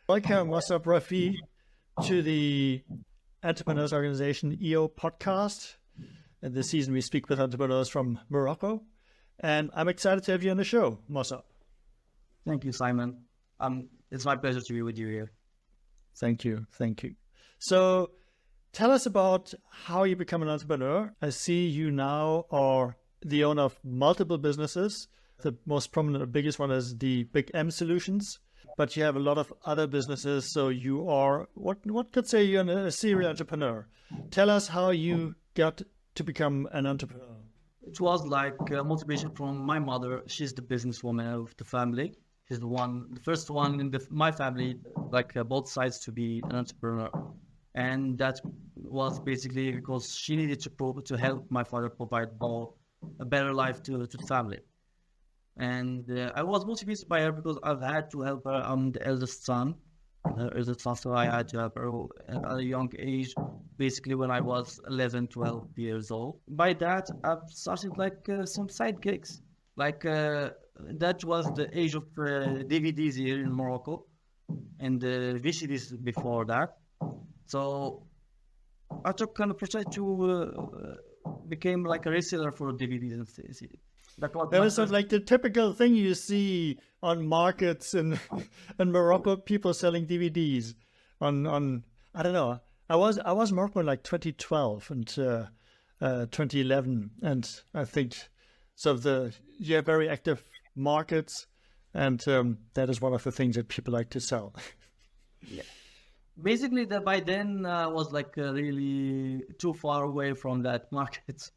Welcome, what's up, Rafi, to the Entrepreneurs Organization EO podcast. In this season, we speak with entrepreneurs from Morocco, and I'm excited to have you on the show, Mossab. Thank you, Simon. It's my pleasure to be with you here. Thank you. So tell us about how you become an entrepreneur. I see you now are the owner of multiple businesses. The most prominent, biggest one is the Big M Solutions, but you have a lot of other businesses. So you are, what could say you're a serial entrepreneur. Tell us how you got to become an entrepreneur. It was like motivation from my mother. She's the businesswoman of the family. She's the first one in my family, both sides, to be an entrepreneur. And that was basically because she needed to help my father provide a better life to the family. And I was motivated by her because I've had to help her. I'm the eldest son. So I had to help her at a young age, basically when I was 11, 12 years old. By that, I've started some side gigs. That was the age of DVDs here in Morocco and VCDs before that. So I took kind of process to became like a reseller for DVDs and CDs. That was like the typical thing you see on markets in Morocco, people selling DVDs on I don't know. I was in Morocco in like 2012 and 2011, and I think you have very active markets, and that is one of the things that people like to sell. Yeah. Basically, by then I was really too far away from that market.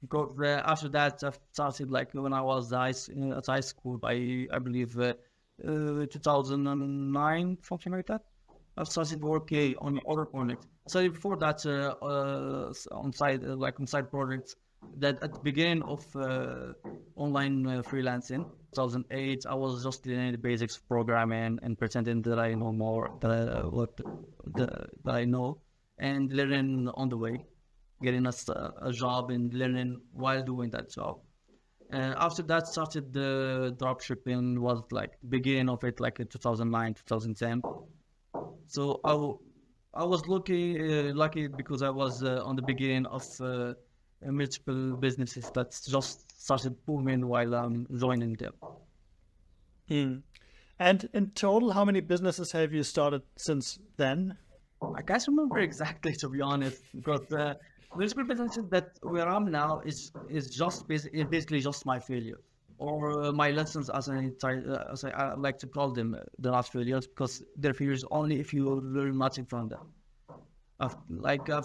Because after that, I started when I was at high school, I believe 2009, something like that. I started working on other projects. So before that, on side projects, that at the beginning of online freelancing, 2008, I was just learning the basics of programming and pretending that I know more that I know, and learning on the way, getting a job and learning while doing that job. And after that, started the dropshipping. Was beginning of it, in 2009, 2010. So I was lucky because I was on the beginning of multiple businesses that just started booming while I'm joining them. And in total, how many businesses have you started since then? I can't remember exactly, to be honest, because multiple businesses that where I'm now is just basically just my failure or my lessons, as I like to call them, they're not failures because they're failures only if you learn nothing from them. I've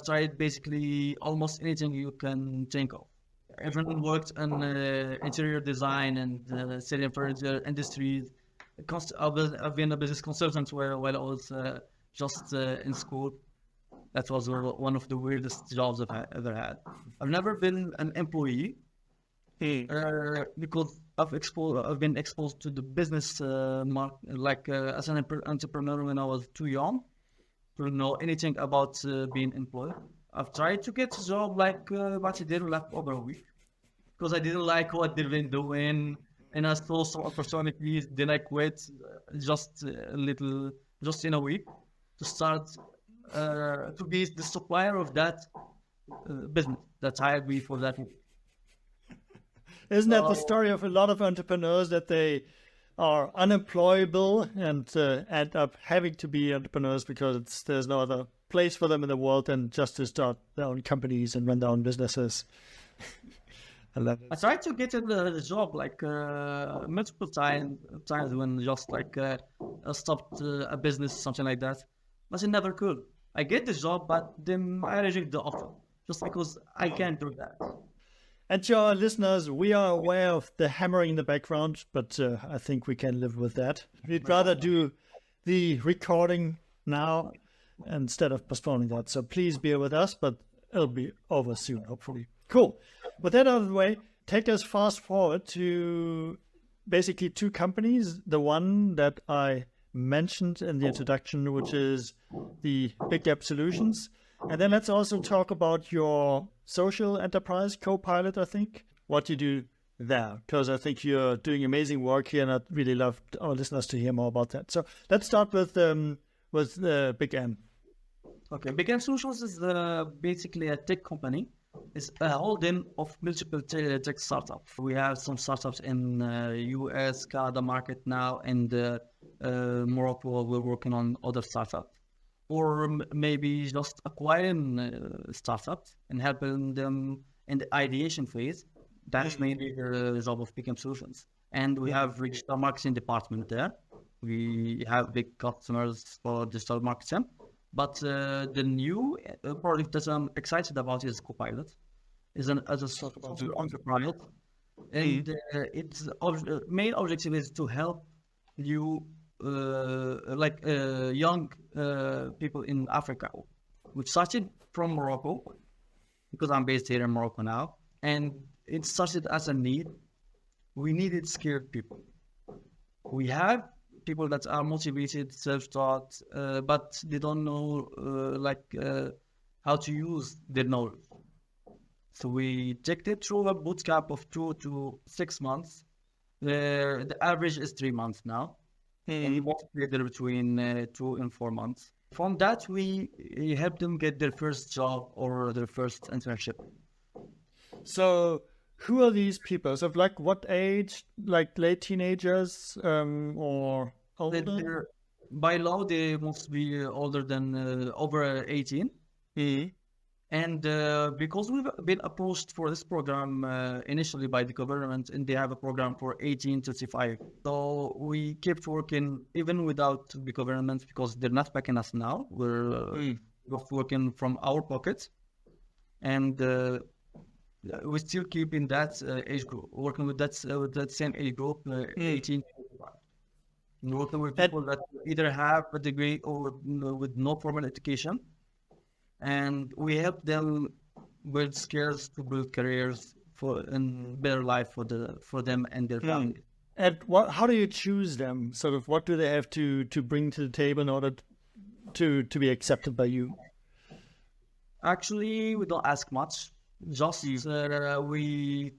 tried basically almost anything you can think of. Everyone worked in interior design and selling furniture industries. I've been a business consultant while I was just in school. That was one of the weirdest jobs I've ever had. I've never been an employee because I've been exposed to the business market, as an entrepreneur when I was too young to know anything about being employed. I've tried to get a job but it didn't last over a week because I didn't like what they've been doing, and I saw some opportunities. Then I quit just in a week to start to be the supplier of that business that hired me for that week. Isn't that the story of a lot of entrepreneurs, that they are unemployable and end up having to be entrepreneurs because there's no other place for them in the world than just to start their own companies and run their own businesses? I tried to get in the job multiple times when just I stopped a business, something like that, but I never could. I get the job, but then I reject the offer just because I can't do that. And to our listeners, we are aware of the hammering in the background, but I think we can live with that. We'd rather do the recording now instead of postponing that. So please bear with us, but it'll be over soon, hopefully. Cool. With that out of the way, take us fast forward to basically two companies. The one that I mentioned in the introduction, which is the Big M Solutions. And then let's also talk about your social enterprise, Copilot, I think, what you do there? Because I think you're doing amazing work here, and I'd really love our listeners to hear more about that. So let's start with Big M. Okay, Big M Solutions is basically a tech company. It's a holding of multiple tech startups. We have some startups in US, Canada market now, and Morocco. We're working on other startups, or maybe just acquiring startups and helping them in the ideation phase. That's mainly the job of Big M Solutions. And we have reached our marketing department there. We have big customers for digital marketing. But the new project that I'm excited about is Copilot. Is as a sort of project, and its main objective is to help you, young people in Africa. We started from Morocco because I'm based here in Morocco now, and it started as a need. We needed skilled people. We have people that are motivated, self-taught, but they don't know how to use their knowledge. So we checked it through a bootcamp of 2 to 6 months. The average is 3 months now, and mostly they're between 2 and 4 months. From that, we help them get their first job or their first internship. So who are these people? So like what age? Like late teenagers or older? By law, they must be older than over 18. And because we've been approached for this program initially by the government, and they have a program for 18 to 35. So we kept working even without the government because they're not backing us now. We're working from our pockets. And we still keep in that age group, working with that same age group, 18 to 35. Working with people that either have a degree or with no formal education. And we help them build skills to build careers and better life for them and their family. And how do you choose them? Sort of, what do they have to bring to the table in order to be accepted by you? Actually, we don't ask much. Just we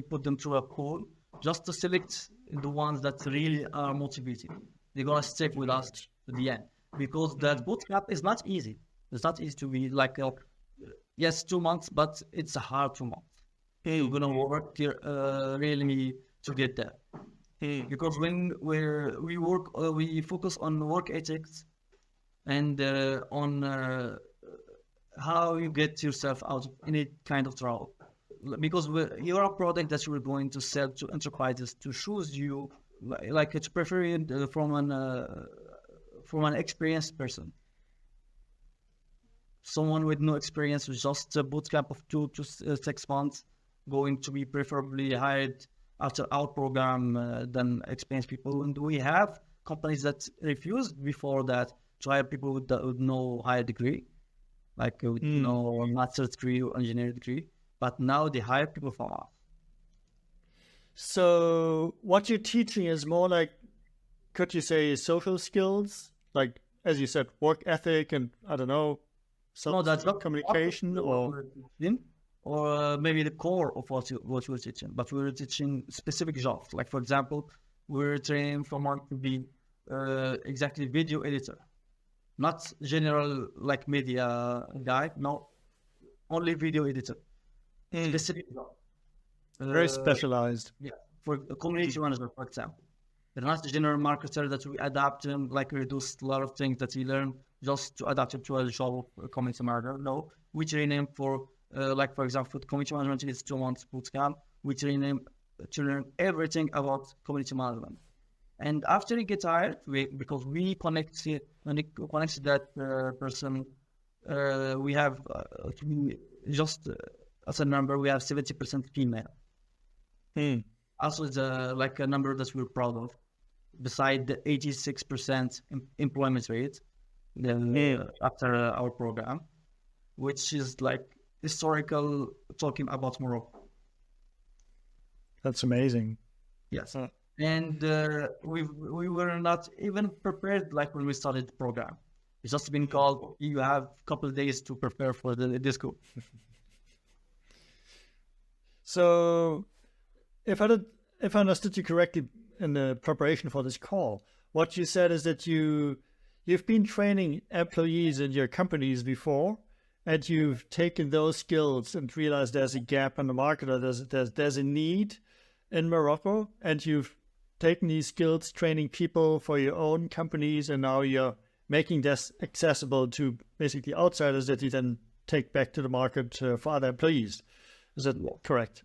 put them through a pool just to select the ones that really are motivated. They're gonna stick with us to the end because that bootcamp is not easy. It's not easy to be like, yes, 2 months, but it's a hard 2 months. You're gonna work here, really to get there. Because when we work, we focus on work ethics and on how you get yourself out of any kind of trouble. Because you're a product that you're going to sell to enterprises to choose you, like to prefer you from an experienced person. Someone with no experience with just a bootcamp of 2 to 6 months going to be preferably hired after our program than experienced people. And we have companies that refused before that to hire people with no higher degree, like with no master's degree or engineering degree. But now they hire people from us. So what you're teaching is more like, could you say, social skills? Like, as you said, work ethic and, I don't know, that's not communication or maybe the core of what we're teaching. But we're teaching specific jobs. Like, for example, we're training someone to be exactly video editor. Not general like media guy, no, only video editor. Specific job. Very specialized. Yeah, for a community manager, for example. They're not the general marketer that we adapt him, like reduce a lot of things that he learned just to adapt it to a job of community manager. No, we train him for, like, for example, community management is 2 months bootcamp. We train him to learn everything about community management. And after he gets hired, because we connect that person, we have just as a number, we have 70% female. Also, it's like a number that we're proud of. Beside the 86% employment rate after our program, which is like historical talking about Morocco. That's amazing. Yes. And we were not even prepared like when we started the program. It's just been called, you have a couple of days to prepare for the disco. So if I understood you correctly in the preparation for this call, what you said is that you've been training employees in your companies before, and you've taken those skills and realized there's a gap in the market, or there's a need in Morocco, and you've taken these skills, training people for your own companies, and now you're making this accessible to basically outsiders that you then take back to the market for other employees. Is that correct?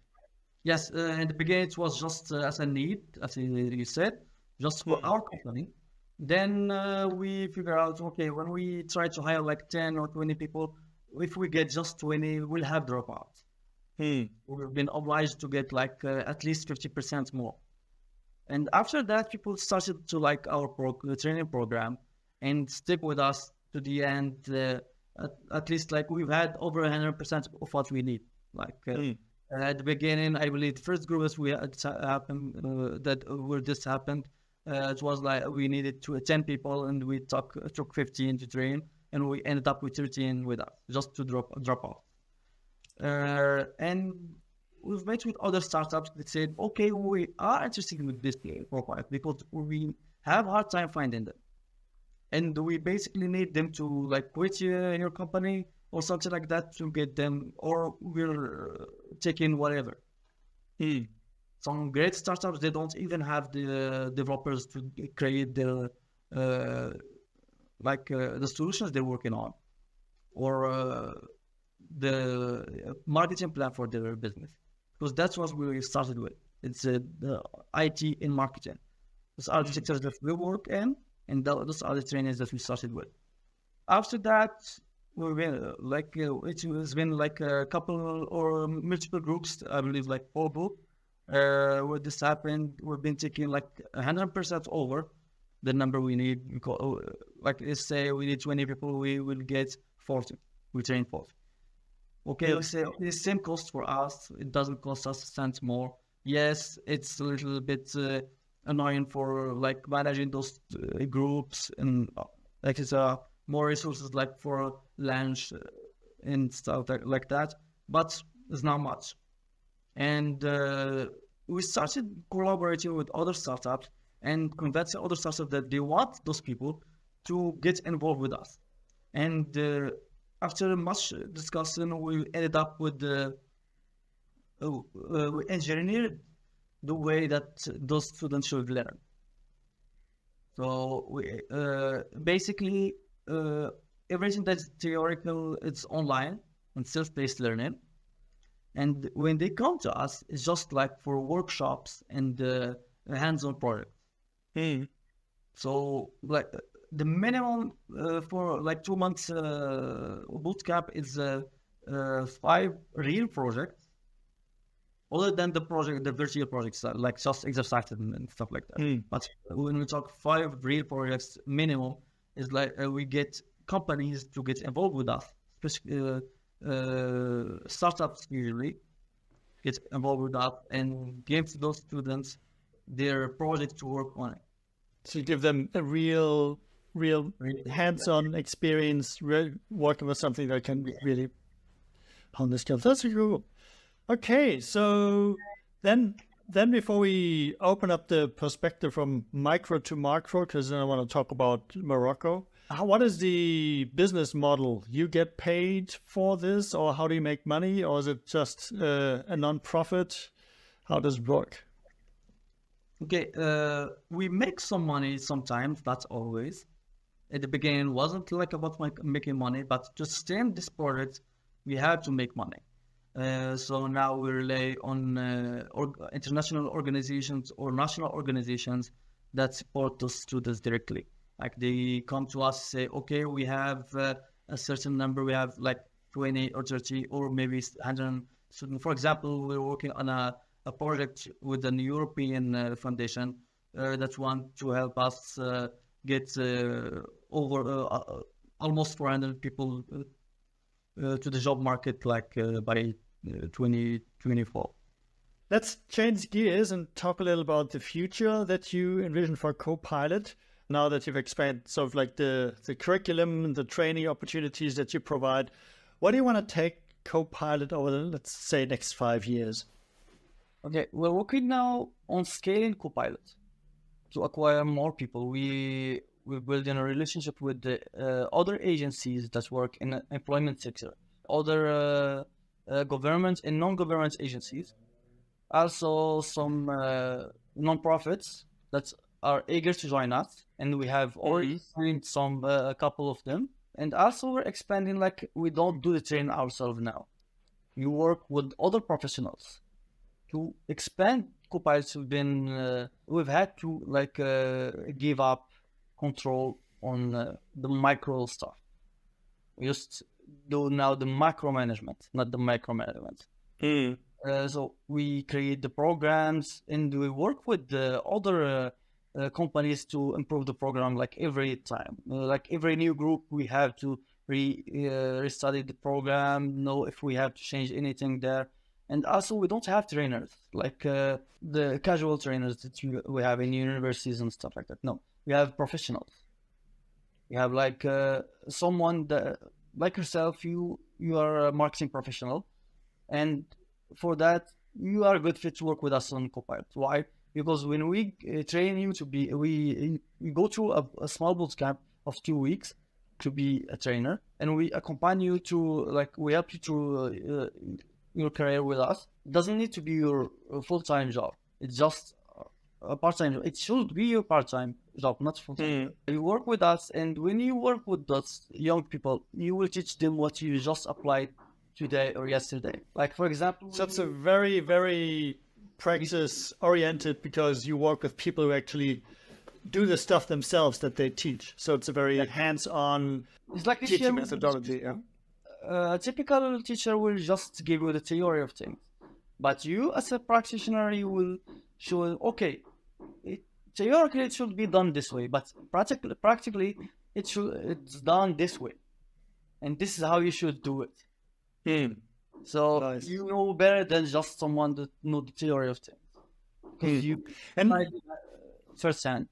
Yes, in the beginning it was just as a need, as you said, just for our company. Then we figure out, okay, when we try to hire like 10 or 20 people, if we get just 20, we'll have dropouts. We've been obliged to get like at least 50% more. And after that, people started to like our training program and stick with us to the end. At least like we've had over 100% of what we need. Like at the beginning, I believe the first group we had happened where this happened. It was like we needed 10 people, and we took 15 to train, and we ended up with 13 with us just to drop off. And we've met with other startups that said, okay, we are interested with this profile because we have a hard time finding them. And we basically need them to like quit your company or something like that to get them, or we're taking whatever. Some great startups, they don't even have the developers to create the solutions they're working on, or the marketing plan for their business. Because that's what we started with. It's the IT in marketing. Those are the sectors that we work in, and those are the trainings that we started with. After that, we've been it has been like a couple or multiple groups, I believe like 4 groups, where this happened. We've been taking like 100% over the number we need. Like let's say we need 20 people, we will get 40. We train 40. Okay, let's say the same cost for us. It doesn't cost us a cent more. Yes, it's a little bit annoying for like managing those groups, and like it's more resources like for lunch and stuff like that. But it's not much. And we started collaborating with other startups and convincing other startups that they want those people to get involved with us. And after much discussion, we ended up with we engineered the way that those students should learn. So we basically everything that's theoretical, it's online and self-paced learning. And when they come to us, it's just like for workshops and hands-on projects. So like the minimum for like 2 months bootcamp is 5 real projects, other than the virtual projects like just exercises and stuff like that. But when we talk 5 real projects minimum, is like we get companies to get involved with us, especially startups usually get involved with us and give those students their project to work on it. So you give them a real hands-on experience, working with something that can really hone the skills. That's cool. Okay, so then before we open up the perspective from micro to macro, because then I want to talk about Morocco, what is the business model? You get paid for this, or how do you make money, or is it just a non-profit? How does it work? Okay, we make some money sometimes, not always. At the beginning, it wasn't like about making money, but to stay in this project, we had to make money. So now we rely on international organizations or national organizations that support those students directly. Like they come to us, say, okay, we have a certain number, we have like 20 or 30 or maybe 100 students. For example, we're working on a project with an European foundation that want to help us get over almost 400 people to the job market like by 2024. Let's change gears and talk a little about the future that you envision for Copilot. Now that you've expanded sort of like the curriculum and the training opportunities that you provide, what do you want to take Copilot over the, let's say, next 5 years? Okay, we're working now on scaling Copilot to acquire more people. We're building a relationship with the other agencies that work in the employment sector, other government and non-government agencies, also some non-profits that are eager to join us, and we have already signed some a couple of them. And also we're expanding, like we don't do the training ourselves now. We work with other professionals to expand Copilot. We've had to give up control on the micro stuff. We just do now the macro management, not the micro management. So we create the programs and we work with the other companies to improve the program. Like every time, like every new group, we have to restudy the program, know if we have to change anything there. And also, we don't have trainers like the casual trainers that we have in universities and stuff like that. No, we have professionals. We have like someone that, like yourself, you are a marketing professional, and for that, you are a good fit to work with us on Copilot. Why? Because when we train you to be, we go through a small boot camp of 2 weeks to be a trainer, and we accompany you to, we help you through your career with us. It doesn't need to be your full-time job. It's just a part-time job. It should be your part-time job, not full-time. You work with us, and when you work with those young people, you will teach them what you just applied today or yesterday. Like, for example, so it's a very, very practice oriented, because you work with people who actually do the stuff themselves that they teach. So it's a very hands-on it's like teaching methodology. Yeah. A typical teacher will just give you the theory of things, but you as a practitioner, you will show, okay, theoretically it should be done this way, but practically it's done this way, and this is how you should do it. So nice. You know better than just someone that know the theory of things, because you and firsthand.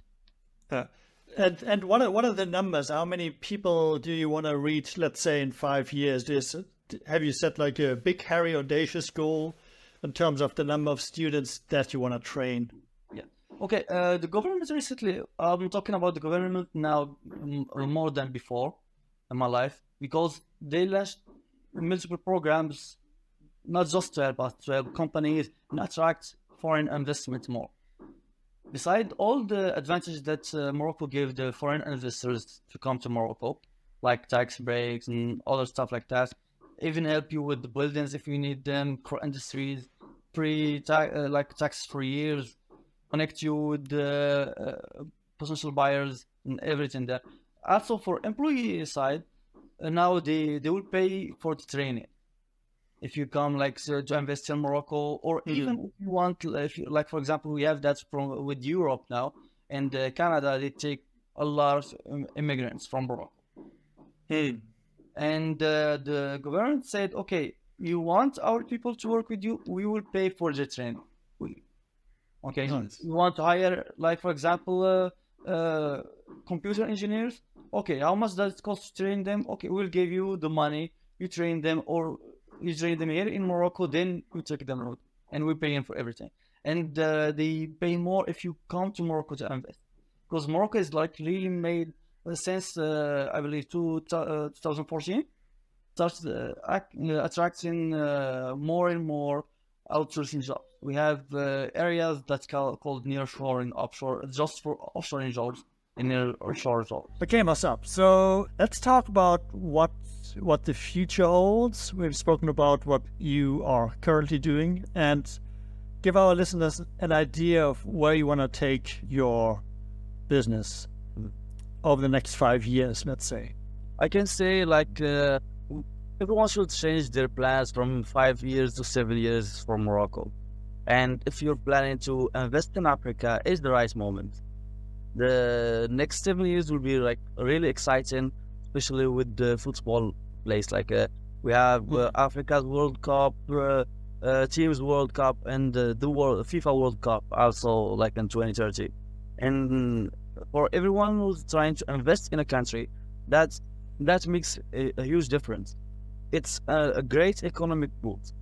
And what are the numbers? How many people do you want to reach, let's say, in 5 years? Have you set like a big, hairy, audacious goal in terms of the number of students that you want to train? Yeah. Okay. The government recently, I'm talking about the government now more than before in my life, because they launched multiple programs, not just to help us, to help companies and attract foreign investment more. Besides all the advantages that Morocco gave the foreign investors to come to Morocco, like tax breaks and other stuff like that, even help you with the buildings if you need them, core industries, tax for years, connect you with the potential buyers and everything there. Also for employee side, now they will pay for the training. If you come to invest in Morocco, or even if you want, for example, we have that with Europe now, and Canada, they take a lot of immigrants from Morocco. And the government said, okay, you want our people to work with you, we will pay for the training. Okay, nice. You want to hire, for example, computer engineers? Okay, how much does it cost to train them? Okay, we'll give you the money, you train them, or you train them here in Morocco, then you take them out, and we pay them for everything. And they pay more if you come to Morocco to invest, because Morocco is really made since I believe 2014 starts attracting more and more outsourcing jobs. We have areas that's called nearshore and offshore, just for offshoring jobs and nearshore jobs. Okay, Mossab. So let's talk about what the future holds. We've spoken about what you are currently doing, and give our listeners an idea of where you want to take your business over the next 5 years, let's say. I can say everyone should change their plans from 5 years to 7 years for Morocco. And if you're planning to invest in Africa, it's the right moment. The next 7 years will be really exciting, especially with the football place. We have Africa's World Cup, Teams World Cup, and the FIFA World Cup also in 2030. And for everyone who's trying to invest in a country, that makes a huge difference. It's a great economic boost.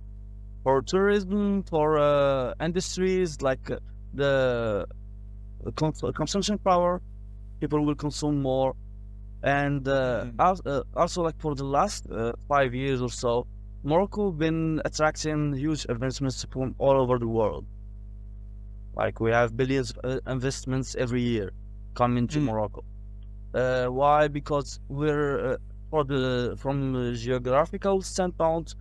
for tourism, for industries like the consumption power, people will consume more. And also, like for the last 5 years or so, Morocco been attracting huge investments from all over the world. Like we have billions of investments every year coming to Morocco. Why? Because we're from the geographical standpoint,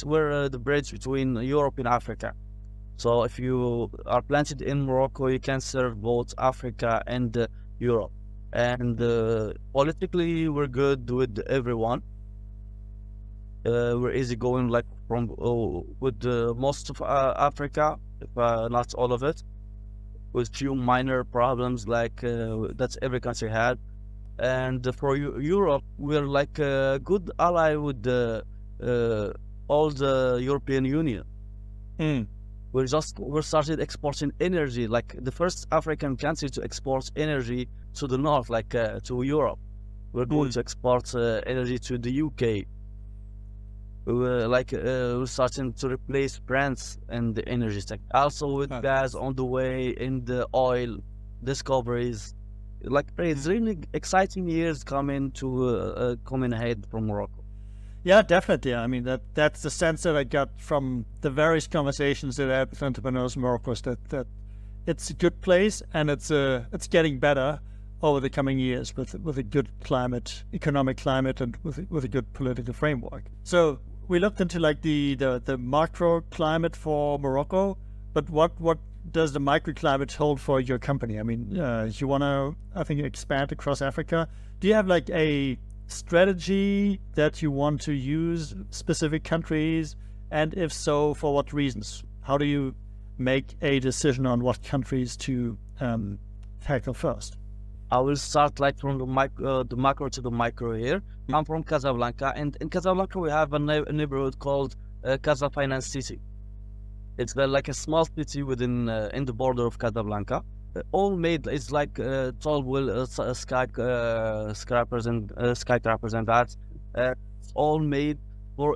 we're the bridge between Europe and Africa. So if you are planted in Morocco, you can serve both Africa and Europe. And politically, we're good with everyone. We're easygoing, like from with most of Africa, if not all of it, with few minor problems like that every country had. And for Europe, we're like a good ally with all the European Union. We're started exporting energy, like the first African country to export energy to the north, like to Europe. We're going to export energy to the UK. We're starting to replace France in the energy sector. Also with gas on the way, in the oil discoveries. Like it's really exciting years coming ahead from Morocco. Yeah, definitely. I mean, that's the sense that I got from the various conversations that I had with entrepreneurs in Morocco, is that it's a good place, and it's getting better over the coming years with a good economic climate, and with a good political framework. So we looked into like the macro climate for Morocco, but what does the microclimate hold for your company? I mean, you want to, I think, expand across Africa. Do you have like a strategy that you want to use specific countries, and if so, for what reasons? How do you make a decision on what countries to tackle first? I will start like from the macro to the micro here. I'm from Casablanca, and in Casablanca we have a neighborhood called Casa Finance City. It's like a small city within in the border of Casablanca. All made, it's like tall skyscrapers and that. It's all made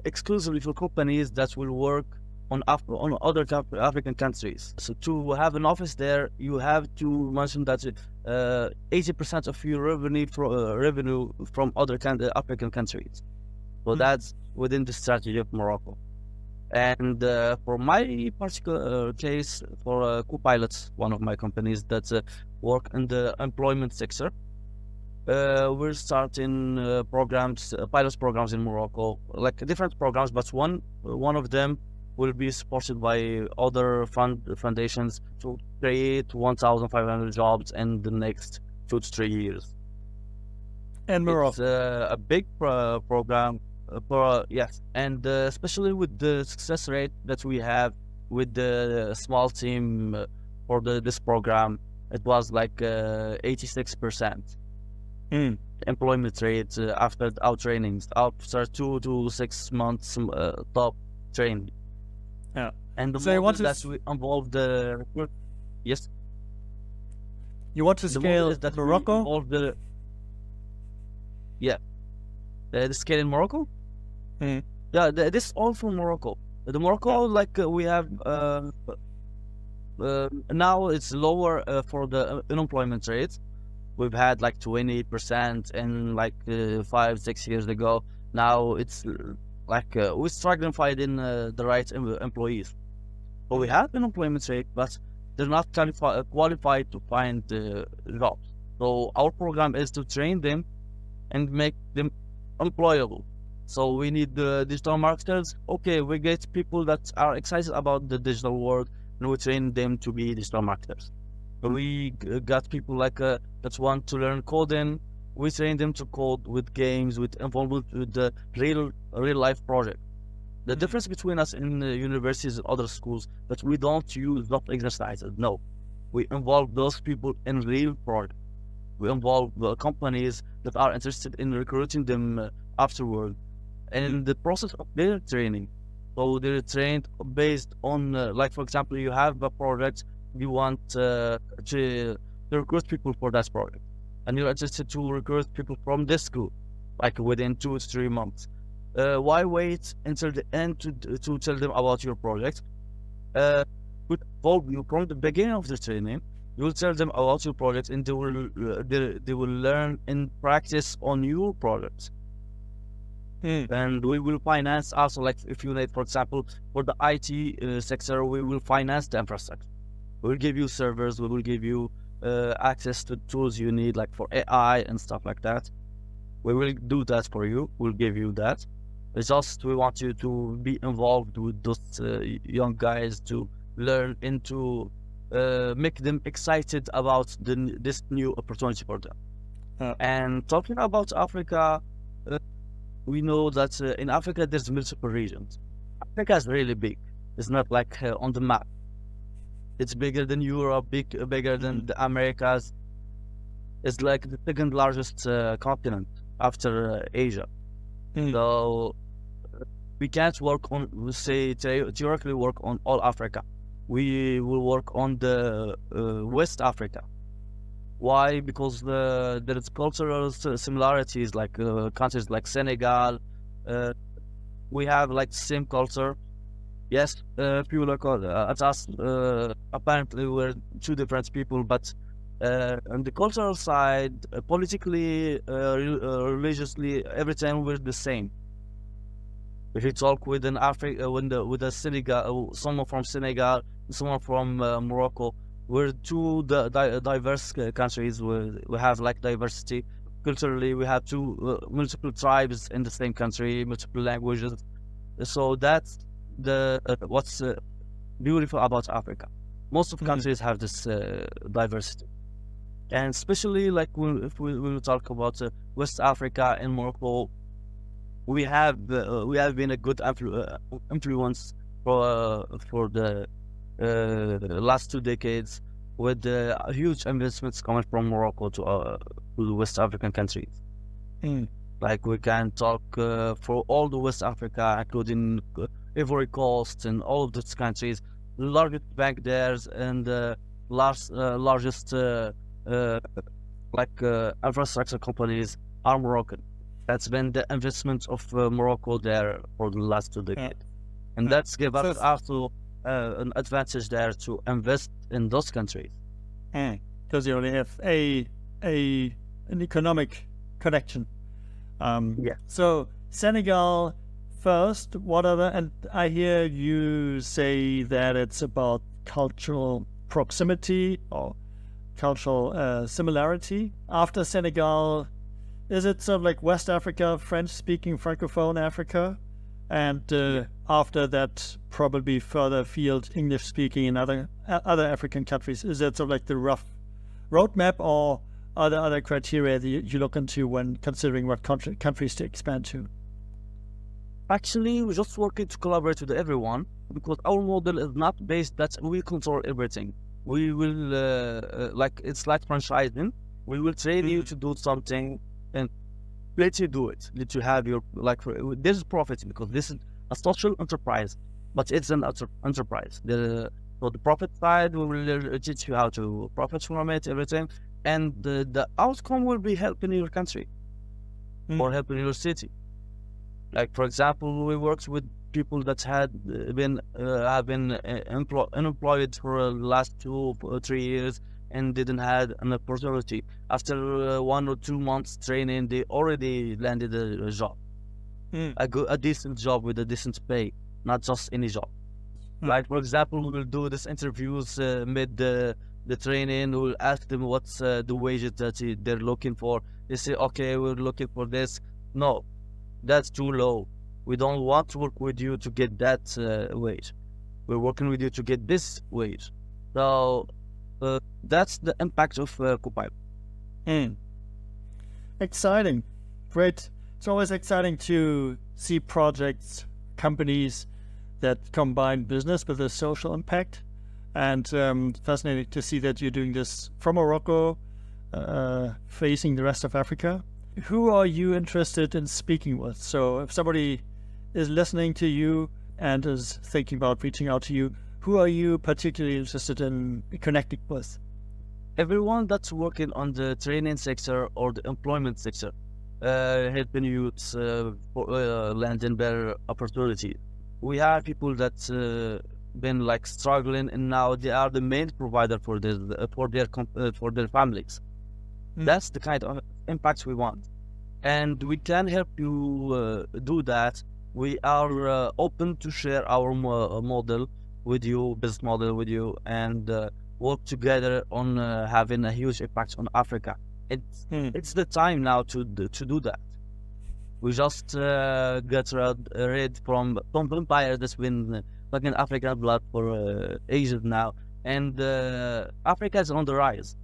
exclusively for companies that will work on other African countries. So to have an office there, you have to mention that 80% of your revenue from other African countries. So that's within the strategy of Morocco. And for my particular case, for co-pilots, one of my companies that work in the employment sector, we're starting pilot programs in Morocco, like different programs, but one of them will be supported by other foundations to create 1,500 jobs in the next 2 to 3 years. And Morocco, it's a big program. Yes, and especially with the success rate that we have with the small team for this program, it was like 86% employment rate after our trainings, after 2 to 6 months top training. Yeah, and the so you want to that we involve the yes. You want to scale that Morocco? The scale in Morocco. Yeah, this all from Morocco. The Morocco, like we have now it's lower for the unemployment rate. We've had like 20% in like 5-6 years ago. Now it's like we're struggling finding the right employees. But we have unemployment rate, but they're not qualified to find jobs. So our program is to train them and make them employable. So we need the digital marketers. Okay, we get people that are excited about the digital world, and we train them to be digital marketers. We got people like that want to learn coding. We train them to code with games, with involvement with the real life project. The difference between us in universities and other schools, that we don't use job exercises. No, we involve those people in real projects. We involve companies that are interested in recruiting them afterward. And in the process of their training, so they're trained based on, like for example, you have a project, you want to recruit people for that project, and you're interested to recruit people from this school, like within 2 to 3 months. Why wait until the end to tell them about your project? Would involve you from the beginning of the training. You will tell them about your project, and they will learn in practice on your project. And we will finance also, like if you need, for example, for the IT sector, we will finance the infrastructure. We will give you servers. We will give you access to tools you need, like for AI and stuff like that. We will do that for you. We'll give you that. It's just we want you to be involved with those young guys to learn and to make them excited about this new opportunity for them. And talking about Africa, we know that in Africa there's multiple regions. Africa is really big. It's not like on the map. It's bigger than Europe, bigger than the Americas. It's like the second largest continent after Asia. So we can't work on, we say, theoretically work on all Africa. We will work on the West Africa. Why? Because there is cultural similarities, like countries like Senegal. We have like the same culture. Yes, people look at us. Apparently, we're two different people, but on the cultural side, politically, religiously, every time we're the same. If you talk with an with a Senegal, someone from Senegal, someone from Morocco, we're two diverse countries. We have like diversity culturally. We have multiple tribes in the same country, multiple languages. So that's what's beautiful about Africa. Most of countries have this diversity, and especially like if we will talk about West Africa and Morocco, we have been a good influence for the last 2 decades, with huge investments coming from Morocco to the West African countries. Like we can talk for all the West Africa, including Ivory Coast and all of these countries. The largest bank there and the largest infrastructure companies are Moroccan. That's been the investment of Morocco there for the last 2 decades, and that's give us also an advantage there to invest in those countries. Because you only have an economic connection. So Senegal first. What other? And I hear you say that it's about cultural proximity or cultural similarity. After Senegal, is it sort of like West Africa, French-speaking Francophone Africa, and after that, probably further afield, English-speaking in other African countries? Is that sort of like the rough roadmap, or are there other criteria that you look into when considering what countries to expand to? Actually, we're just working to collaborate with everyone, because our model is not based that we control everything. We will it's like franchising. We will train you to do something and let you do it. Let you have your there's profit, because this is a social enterprise, but it's an enterprise. So the profit side, we will teach you how to profit from it, everything, and the outcome will be helping your country or helping your city. Like for example, we worked with people that have been unemployed for the last 2 or 3 years and didn't have an opportunity. After 1 or 2 months training, they already landed a job, a decent job with a decent pay, not just any job. Like for example, we will do these interviews mid the training. We'll ask them what's the wages that they're looking for. They say, okay, we're looking for this. No, that's too low. We don't want to work with you to get that wage. We're working with you to get this wage. So that's the impact of Copilot. Exciting. Great. It's always exciting to see projects, companies that combine business with a social impact. And fascinating to see that you're doing this from Morocco, facing the rest of Africa. Who are you interested in speaking with? So if somebody is listening to you and is thinking about reaching out to you, who are you particularly interested in connecting with? Everyone that's working on the training sector or the employment sector. helping youths landing better opportunity. We have people that been like struggling, and now they are the main provider for this for their families. That's the kind of impact we want, and we can help you do that. We are open to share our model with you, business model with you, and work together on having a huge impact on Africa. It's the time now to do that. We just got rid from vampire that's been fucking African blood for ages now, and Africa is on the rise.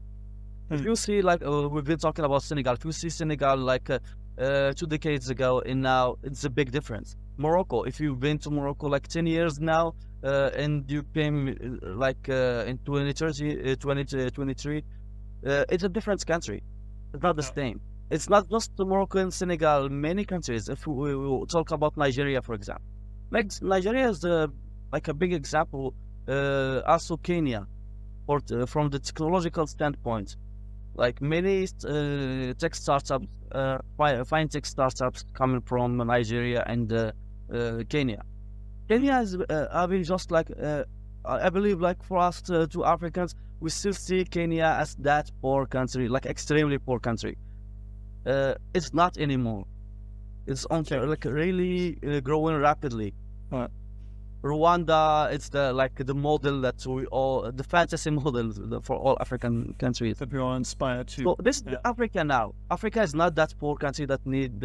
If you see, like we've been talking about Senegal, if you see Senegal like 2 decades ago and now, it's a big difference. Morocco, if you've been to Morocco like 10 years now, and you came like in 2030, 2023, it's a different country. It's not the same. It's not just Morocco and Senegal, many countries. If we talk about Nigeria, for example, like Nigeria is like a big example, also Kenya, from the technological standpoint. Like many tech startups, fintech startups coming from Nigeria and Kenya. Kenya is having just like, I believe, like for us two Africans, we still see Kenya as that poor country, like extremely poor country. It's not anymore. It's on like really growing rapidly. Rwanda, it's the model that we all, the fantasy model for all African countries that we all inspired to. So this is Africa now. Africa is not that poor country that need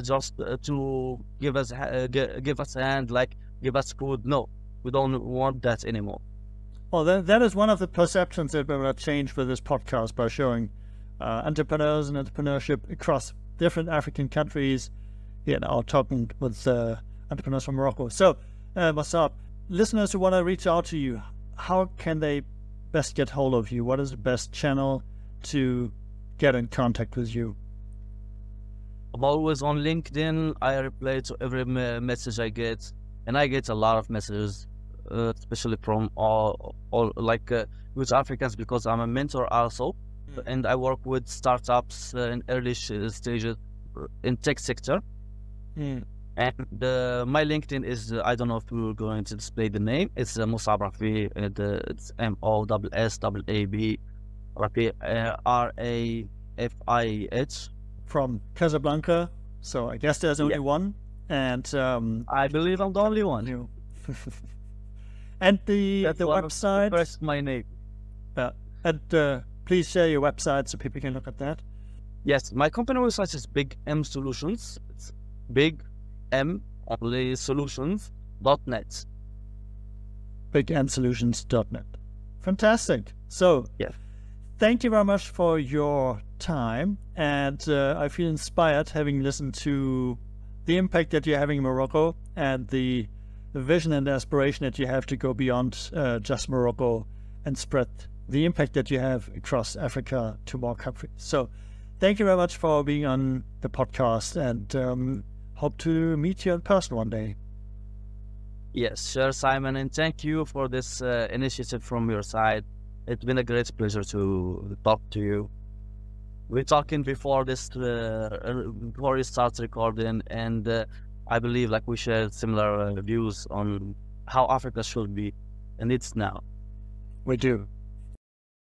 just to give us a hand, like give us food. No, we don't want that anymore. Well, that is one of the perceptions that we will change with this podcast by showing entrepreneurs and entrepreneurship across different African countries. Talking with entrepreneurs from Morocco. So, Mossab, listeners who want to reach out to you, how can they best get hold of you? What is the best channel to get in contact with you? I'm always on LinkedIn. I reply to every message I get, and I get a lot of messages, especially from all with Africans, because I'm a mentor also, and I work with startups in early stages in tech sector. And my LinkedIn is, I don't know if we're going to display the name. It's Mossab Rafi. It's MOSSAB Rafi, RAFIH. From Casablanca. So I guess there's only one. And I believe I'm the only one. And the website. First, my name. And please share your website so people can look at that. Yes, my company website is Big M Solutions. It's Big M only solutions.net. BigMSolutions.net. Fantastic. So, thank you very much for your time. And I feel inspired having listened to the impact that you're having in Morocco and the vision and the aspiration that you have to go beyond just Morocco and spread the impact that you have across Africa to more countries. So, thank you very much for being on the podcast, and hope to meet you in person one day. Yes, sure, Simon, and thank you for this initiative from your side. It's been a great pleasure to talk to you. We're talking before this, before we start recording, and I believe like we shared similar views on how Africa should be, and it's now. We do.